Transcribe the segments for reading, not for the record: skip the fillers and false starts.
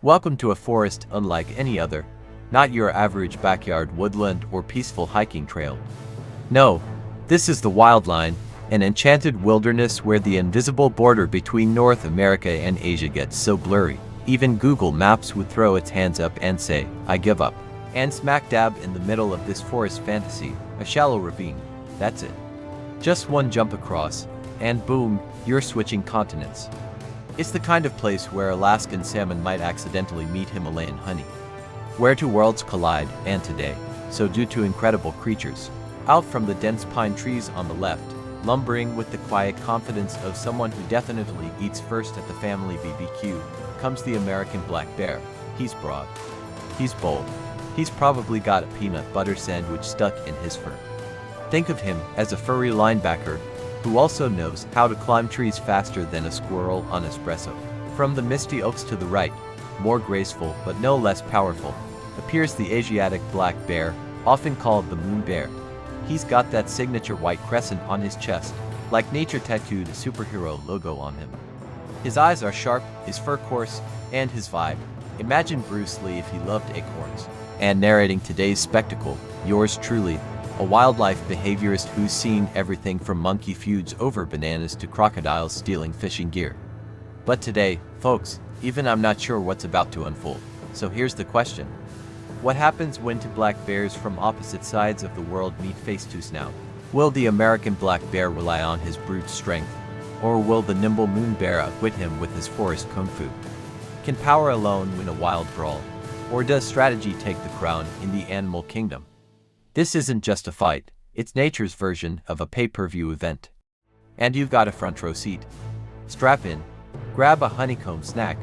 Welcome to a forest unlike any other, not your average backyard woodland or peaceful hiking trail. No, this is the wildline, an enchanted wilderness where the invisible border between North America and Asia gets so blurry, even Google Maps would throw its hands up and say, "I give up." And smack dab in the middle of this forest fantasy, a shallow ravine, that's it. Just one jump across, and boom, you're switching continents. It's the kind of place where Alaskan salmon might accidentally meet Himalayan honey. Where two worlds collide, and today, so do two incredible creatures. Out from the dense pine trees on the left, lumbering with the quiet confidence of someone who definitely eats first at the family BBQ, comes the American black bear. He's broad. He's bold. He's probably got a peanut butter sandwich stuck in his fur. Think of him as a furry linebacker who also knows how to climb trees faster than a squirrel on espresso. From the misty oaks to the right, more graceful but no less powerful, appears the Asiatic black bear, often called the moon bear. He's got that signature white crescent on his chest, like nature tattooed a superhero logo on him. His eyes are sharp, his fur coarse, and his vibe. Imagine Bruce Lee if he loved acorns. And narrating today's spectacle, yours truly, a wildlife behaviorist who's seen everything from monkey feuds over bananas to crocodiles stealing fishing gear. But today, folks, even I'm not sure what's about to unfold. So here's the question. What happens when two black bears from opposite sides of the world meet face to snout? Will the American black bear rely on his brute strength? Or will the nimble moon bear outwit him with his forest kung fu? Can power alone win a wild brawl? Or does strategy take the crown in the animal kingdom? This isn't just a fight, it's nature's version of a pay-per-view event. And you've got a front row seat. Strap in, grab a honeycomb snack,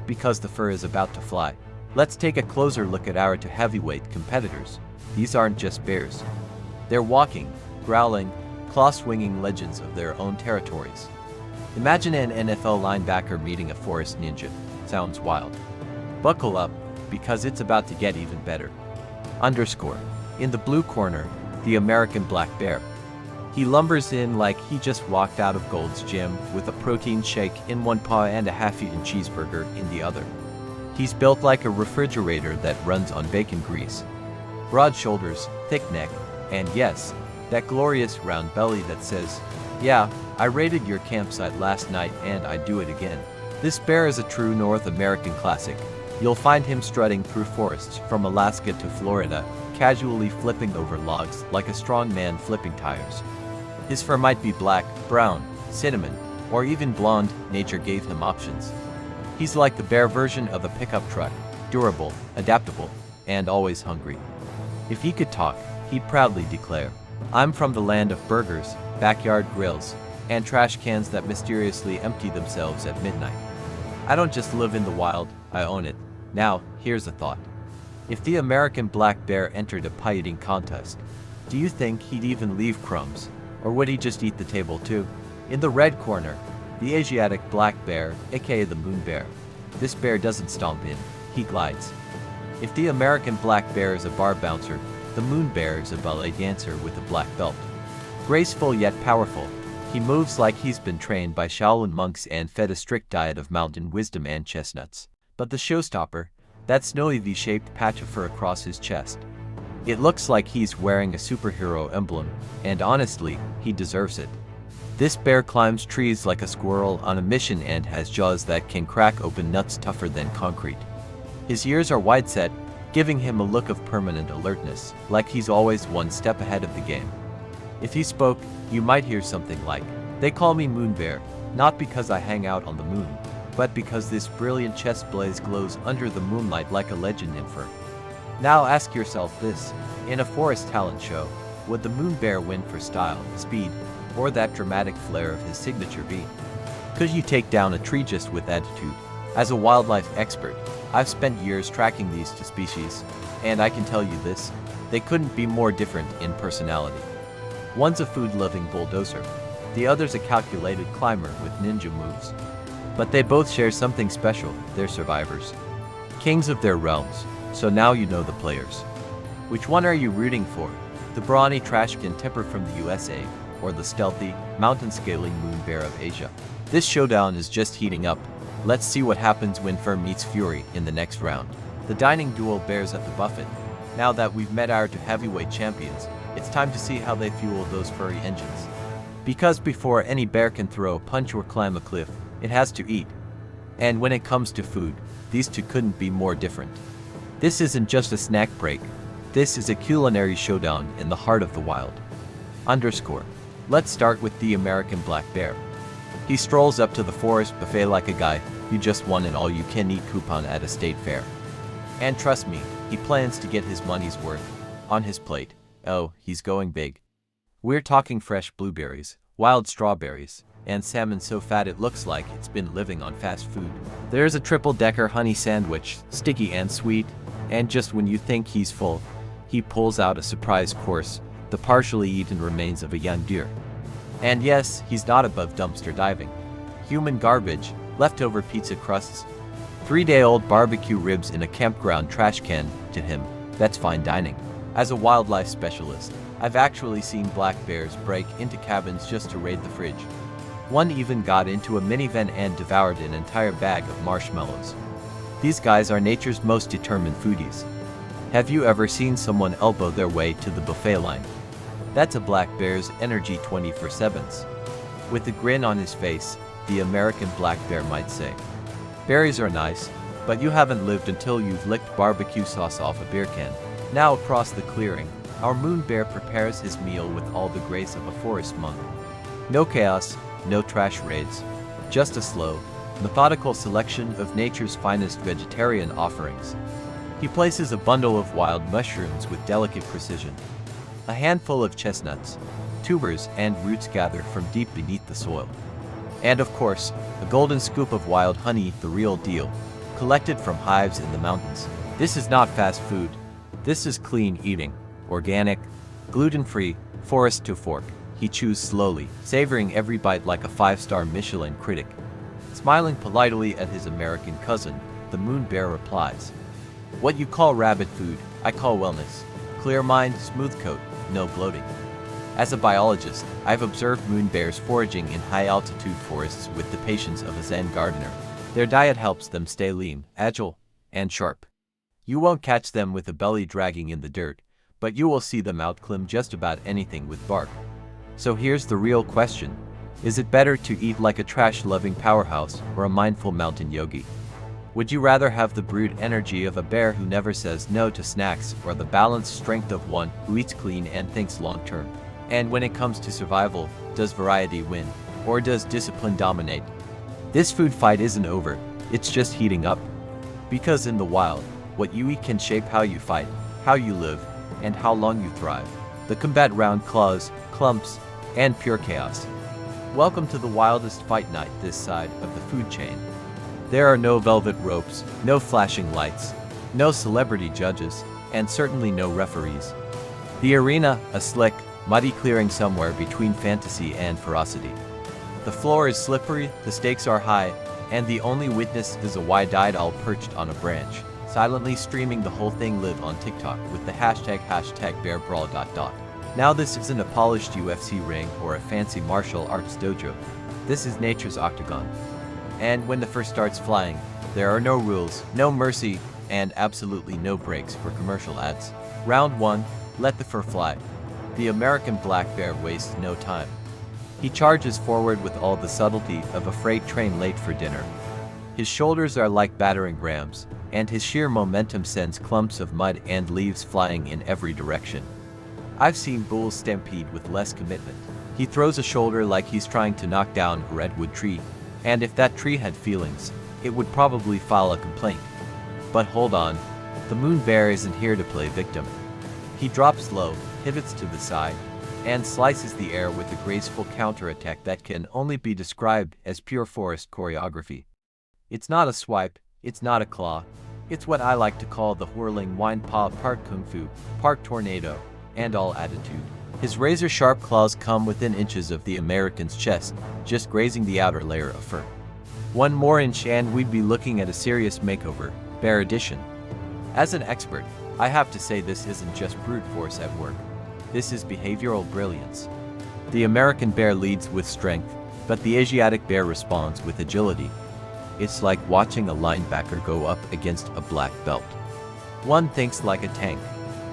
because the fur is about to fly. Let's take a closer look at our two heavyweight competitors. These aren't just bears. They're walking, growling, claw-swinging legends of their own territories. Imagine an NFL linebacker meeting a forest ninja. Sounds wild. Buckle up, because it's about to get even better. In the blue corner, the American black bear. He lumbers in like he just walked out of Gold's Gym with a protein shake in one paw and a half-eaten cheeseburger in the other. He's built like a refrigerator that runs on bacon grease. Broad shoulders, thick neck, and yes, that glorious round belly that says, "Yeah, I raided your campsite last night and I'd do it again." This bear is a true North American classic. You'll find him strutting through forests from Alaska to Florida, casually flipping over logs like a strong man flipping tires. His fur might be black, brown, cinnamon, or even blonde. Nature gave him options. He's like the bear version of a pickup truck, durable, adaptable, and always hungry. If he could talk, he'd proudly declare, "I'm from the land of burgers, backyard grills, and trash cans that mysteriously empty themselves at midnight. I don't just live in the wild, I own it." Now, here's a thought. If the American black bear entered a pie eating contest, do you think he'd even leave crumbs? Or would he just eat the table too? In the red corner, the Asiatic black bear, aka the moon bear. This bear doesn't stomp in, he glides. If the American black bear is a bar bouncer, the moon bear is a ballet dancer with a black belt. Graceful yet powerful, he moves like he's been trained by Shaolin monks and fed a strict diet of mountain wisdom and chestnuts. But the showstopper, that snowy V-shaped patch of fur across his chest. It looks like he's wearing a superhero emblem, and honestly, he deserves it. This bear climbs trees like a squirrel on a mission and has jaws that can crack open nuts tougher than concrete. His ears are wide set, giving him a look of permanent alertness, like he's always one step ahead of the game. If he spoke, you might hear something like, "They call me Moon Bear, not because I hang out on the moon, but because this brilliant chest blaze glows under the moonlight like a legend in fur." Now ask yourself this, in a forest talent show, would the moon bear win for style, speed, or that dramatic flair of his signature beat? Could you take down a tree just with attitude? As a wildlife expert, I've spent years tracking these two species, and I can tell you this, they couldn't be more different in personality. One's a food-loving bulldozer, the other's a calculated climber with ninja moves. But they both share something special, they're survivors. Kings of their realms, so now you know the players. Which one are you rooting for? The brawny trashcan tipper from the USA, or the stealthy, mountain-scaling moon bear of Asia? This showdown is just heating up, Let's see what happens when Fur meets Fury in the next round. The dining duel bears at the buffet. Now that we've met our two heavyweight champions, it's time to see how they fuel those furry engines. Because before any bear can throw a punch or climb a cliff, it has to eat. And when it comes to food, these two couldn't be more different. This isn't just a snack break. This is a culinary showdown in the heart of the wild. Let's start with the American black bear. He strolls up to the forest buffet like a guy who just won an all-you-can-eat coupon at a state fair. And trust me, he plans to get his money's worth. On his plate, oh, he's going big. We're talking fresh blueberries, wild strawberries, and salmon so fat it looks like it's been living on fast food. There's a triple-decker honey sandwich, sticky and sweet, and just when you think he's full, he pulls out a surprise course, the partially eaten remains of a young deer. And yes, he's not above dumpster diving. Human garbage, leftover pizza crusts, 3-day-old barbecue ribs in a campground trash can, to him, that's fine dining. As a wildlife specialist, I've actually seen black bears break into cabins just to raid the fridge. One even got into a minivan and devoured an entire bag of marshmallows. These guys are nature's most determined foodies. Have you ever seen someone elbow their way to the buffet line? That's a black bear's energy 24/7. With a grin on his face, the American black bear might say, "Berries are nice, but you haven't lived until you've licked barbecue sauce off a beer can." Now across the clearing, our moon bear prepares his meal with all the grace of a forest monk. No chaos, no trash raids, just a slow, methodical selection of nature's finest vegetarian offerings. He places a bundle of wild mushrooms with delicate precision. A handful of chestnuts, tubers, and roots gathered from deep beneath the soil. And of course, a golden scoop of wild honey, the real deal, collected from hives in the mountains. This is not fast food. This is clean eating, organic, gluten-free, forest to fork. He chews slowly, savoring every bite like a 5-star Michelin critic. Smiling politely at his American cousin, the moon bear replies, "What you call rabbit food, I call wellness. Clear mind, smooth coat, no bloating." As a biologist, I've observed moon bears foraging in high-altitude forests with the patience of a Zen gardener. Their diet helps them stay lean, agile, and sharp. You won't catch them with a belly dragging in the dirt, but you will see them outclimb just about anything with bark. So here's the real question. Is it better to eat like a trash-loving powerhouse or a mindful mountain yogi? Would you rather have the brute energy of a bear who never says no to snacks or the balanced strength of one who eats clean and thinks long-term? And when it comes to survival, does variety win, or does discipline dominate? This food fight isn't over, it's just heating up. Because in the wild, what you eat can shape how you fight, how you live, and how long you thrive. The combat round claws, clumps, and pure chaos. Welcome to the wildest fight night this side of the food chain. There are no velvet ropes, no flashing lights, no celebrity judges, and certainly no referees. The arena, a slick, muddy clearing somewhere between fantasy and ferocity. The floor is slippery, the stakes are high, and the only witness is a wide-eyed owl perched on a branch, silently streaming the whole thing live on TikTok with the hashtag #bearbrawl. Now this isn't a polished UFC ring or a fancy martial arts dojo. This is nature's octagon. And when the fur starts flying, there are no rules, no mercy, and absolutely no breaks for commercial ads. Round 1, let the fur fly. The American black bear wastes no time. He charges forward with all the subtlety of a freight train late for dinner. His shoulders are like battering rams, and his sheer momentum sends clumps of mud and leaves flying in every direction. I've seen bulls stampede with less commitment. He throws a shoulder like he's trying to knock down a redwood tree, and if that tree had feelings, it would probably file a complaint. But hold on, the moon bear isn't here to play victim. He drops low, pivots to the side, and slices the air with a graceful counterattack that can only be described as pure forest choreography. It's not a swipe, it's not a claw, it's what I like to call the whirling wine paw, part kung fu, part tornado, and all attitude. His razor-sharp claws come within inches of the American's chest, just grazing the outer layer of fur. One more inch and we'd be looking at a serious makeover, bear edition. As an expert, I have to say this isn't just brute force at work. This is behavioral brilliance. The American bear leads with strength, but the Asiatic bear responds with agility. It's like watching a linebacker go up against a black belt. One thinks like a tank,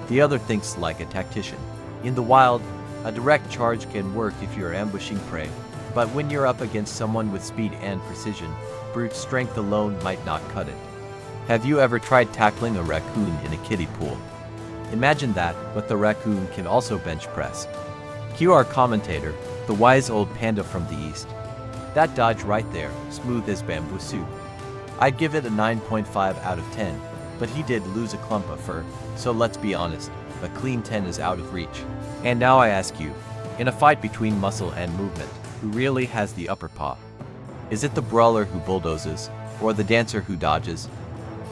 the other thinks like a tactician. In the wild, a direct charge can work if you're ambushing prey, but when you're up against someone with speed and precision, brute strength alone might not cut it. Have you ever tried tackling a raccoon in a kiddie pool? Imagine that, but the raccoon can also bench press. Cue our commentator, the wise old panda from the east. That dodge right there, smooth as bamboo soup. I'd give it a 9.5 out of 10, but he did lose a clump of fur, so let's be honest, a clean 10 is out of reach. And now I ask you, in a fight between muscle and movement, who really has the upper paw? Is it the brawler who bulldozes, or the dancer who dodges?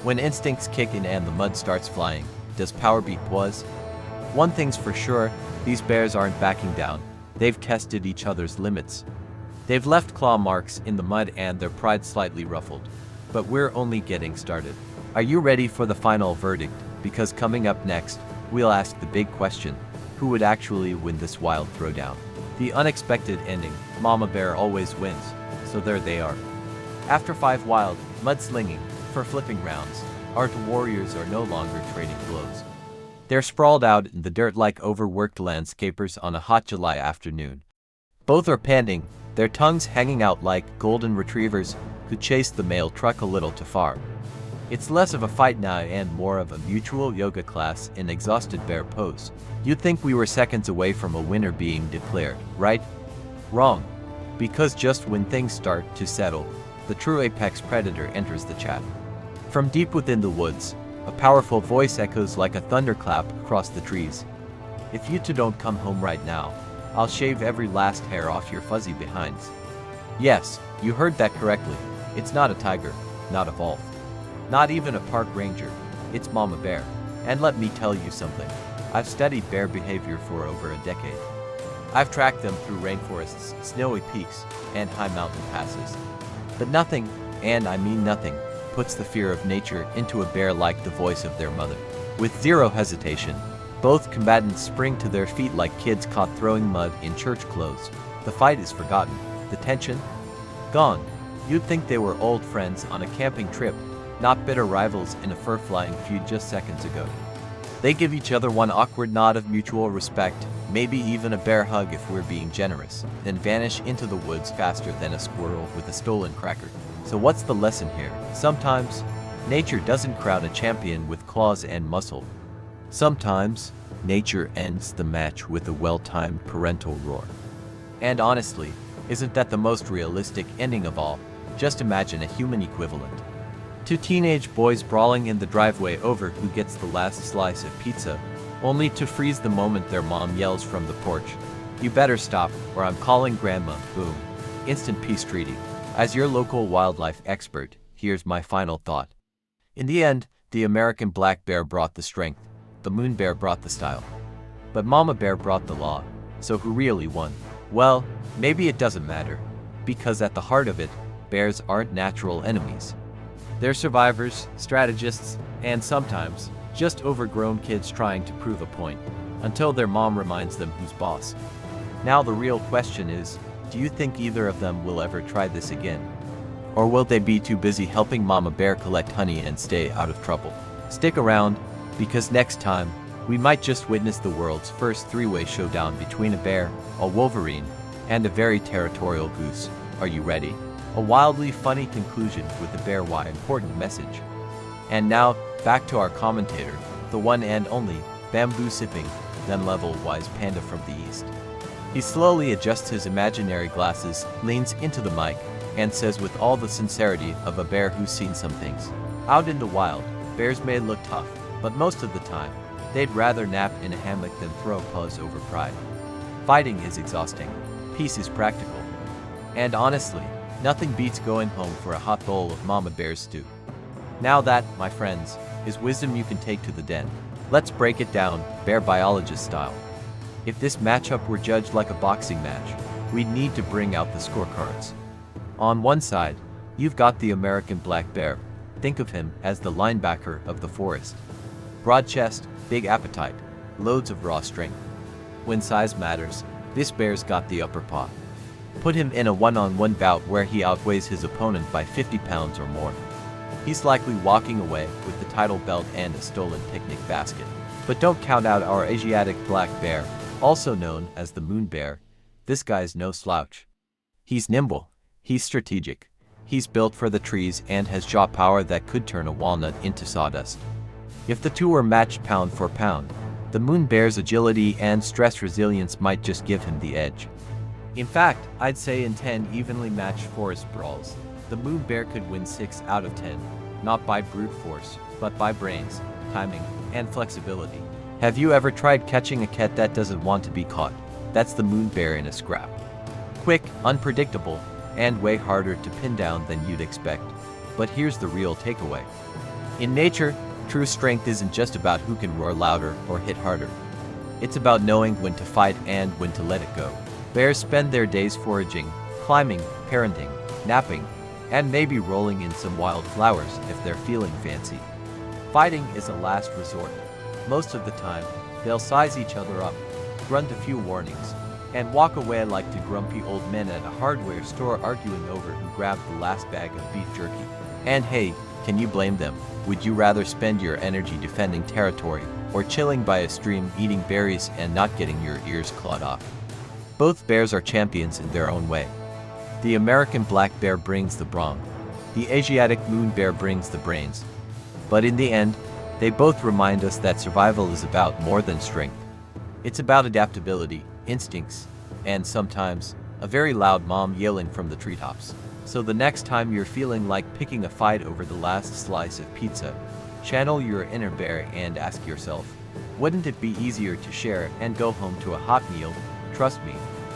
When instincts kick in and the mud starts flying, does power beat poise? One thing's for sure, these bears aren't backing down. They've tested each other's limits. They've left claw marks in the mud and their pride slightly ruffled. But we're only getting started. Are you ready for the final verdict? Because coming up next, we'll ask the big question: who would actually win this wild throwdown? The unexpected ending, Mama Bear always wins, so there they are. After 5 wild, mud-slinging, fur-flipping rounds, our warriors are no longer trading blows. They're sprawled out in the dirt like overworked landscapers on a hot July afternoon. Both are panting, their tongues hanging out like golden retrievers who chased the mail truck a little too far. It's less of a fight now and more of a mutual yoga class in exhausted bear pose. You'd think we were seconds away from a winner being declared, right? Wrong. Because just when things start to settle, the true apex predator enters the chat. From deep within the woods, a powerful voice echoes like a thunderclap across the trees. If you two don't come home right now, I'll shave every last hair off your fuzzy behinds. Yes, you heard that correctly. It's not a tiger, not a wolf, not even a park ranger. It's Mama Bear. And let me tell you something. I've studied bear behavior for over a decade. I've tracked them through rainforests, snowy peaks, and high mountain passes. But nothing, and I mean nothing, puts the fear of nature into a bear like the voice of their mother. With zero hesitation, both combatants spring to their feet like kids caught throwing mud in church clothes. The fight is forgotten. The tension? Gone. You'd think they were old friends on a camping trip, not bitter rivals in a fur-flying feud just seconds ago. They give each other one awkward nod of mutual respect, maybe even a bear hug if we're being generous, then vanish into the woods faster than a squirrel with a stolen cracker. So what's the lesson here? Sometimes, nature doesn't crown a champion with claws and muscle. Sometimes, nature ends the match with a well-timed parental roar. And honestly, isn't that the most realistic ending of all? Just imagine a human equivalent. 2 teenage boys brawling in the driveway over who gets the last slice of pizza, only to freeze the moment their mom yells from the porch, "You better stop, or I'm calling grandma." Boom. Instant peace treaty. As your local wildlife expert, here's my final thought. In the end, the American black bear brought the strength, the moon bear brought the style. But Mama Bear brought the law, so who really won? Well, maybe it doesn't matter, because at the heart of it, bears aren't natural enemies. They're survivors, strategists, and sometimes, just overgrown kids trying to prove a point, until their mom reminds them who's boss. Now the real question is, do you think either of them will ever try this again? Or will they be too busy helping Mama Bear collect honey and stay out of trouble? Stick around, because next time, we might just witness the world's first 3-way showdown between a bear, a wolverine, and a very territorial goose. Are you ready? A wildly funny conclusion with a bear why important message. And now, back to our commentator, the one and only, bamboo-sipping, then-level wise panda from the east. He slowly adjusts his imaginary glasses, leans into the mic, and says with all the sincerity of a bear who's seen some things. Out in the wild, bears may look tough, but most of the time, they'd rather nap in a hammock than throw paws over pride. Fighting is exhausting. Peace is practical. And honestly, nothing beats going home for a hot bowl of Mama Bear's stew. Now that, my friends, is wisdom you can take to the den. Let's break it down, bear biologist style. If this matchup were judged like a boxing match, we'd need to bring out the scorecards. On one side, you've got the American black bear. Think of him as the linebacker of the forest. Broad chest, big appetite, loads of raw strength. When size matters, this bear's got the upper paw. Put him in a one-on-one bout where he outweighs his opponent by 50 pounds or more. He's likely walking away with the title belt and a stolen picnic basket. But don't count out our Asiatic black bear, also known as the moon bear. This guy's no slouch. He's nimble, he's strategic, he's built for the trees and has jaw power that could turn a walnut into sawdust. If the two were matched pound for pound, the moon bear's agility and stress resilience might just give him the edge. In fact, I'd say in 10 evenly matched forest brawls, the moon bear could win 6 out of 10, not by brute force, but by brains, timing, and flexibility. Have you ever tried catching a cat that doesn't want to be caught? That's the moon bear in a scrap. Quick, unpredictable, and way harder to pin down than you'd expect. But here's the real takeaway. In nature, true strength isn't just about who can roar louder or hit harder. It's about knowing when to fight and when to let it go. Bears spend their days foraging, climbing, parenting, napping, and maybe rolling in some wild flowers if they're feeling fancy. Fighting is a last resort. Most of the time, they'll size each other up, grunt a few warnings, and walk away like two grumpy old men at a hardware store arguing over who grabbed the last bag of beef jerky. And hey, can you blame them? Would you rather spend your energy defending territory or chilling by a stream eating berries and not getting your ears clawed off? Both bears are champions in their own way. The American black bear brings the brawn. The Asiatic moon bear brings the brains. But in the end, they both remind us that survival is about more than strength. It's about adaptability, instincts, and sometimes, a very loud mom yelling from the treetops. So the next time you're feeling like picking a fight over the last slice of pizza, channel your inner bear and ask yourself, wouldn't it be easier to share and go home to a hot meal? Trust me,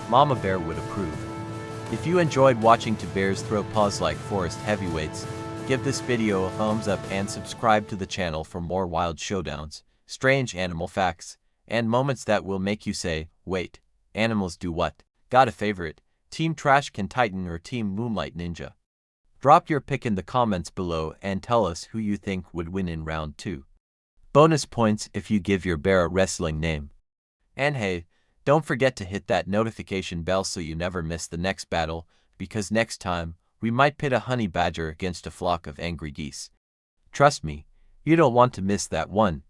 Mama Bear would approve. If you enjoyed watching two bears throw paws like forest heavyweights, give this video a thumbs up and subscribe to the channel for more wild showdowns, strange animal facts, and moments that will make you say, wait, animals do what? Got a favorite? Team Trashcan Titan or Team Moonlight Ninja? Drop your pick in the comments below and tell us who you think would win in round 2. Bonus points if you give your bear a wrestling name. And hey, don't forget to hit that notification bell so you never miss the next battle, because next time, we might pit a honey badger against a flock of angry geese. Trust me, you don't want to miss that one.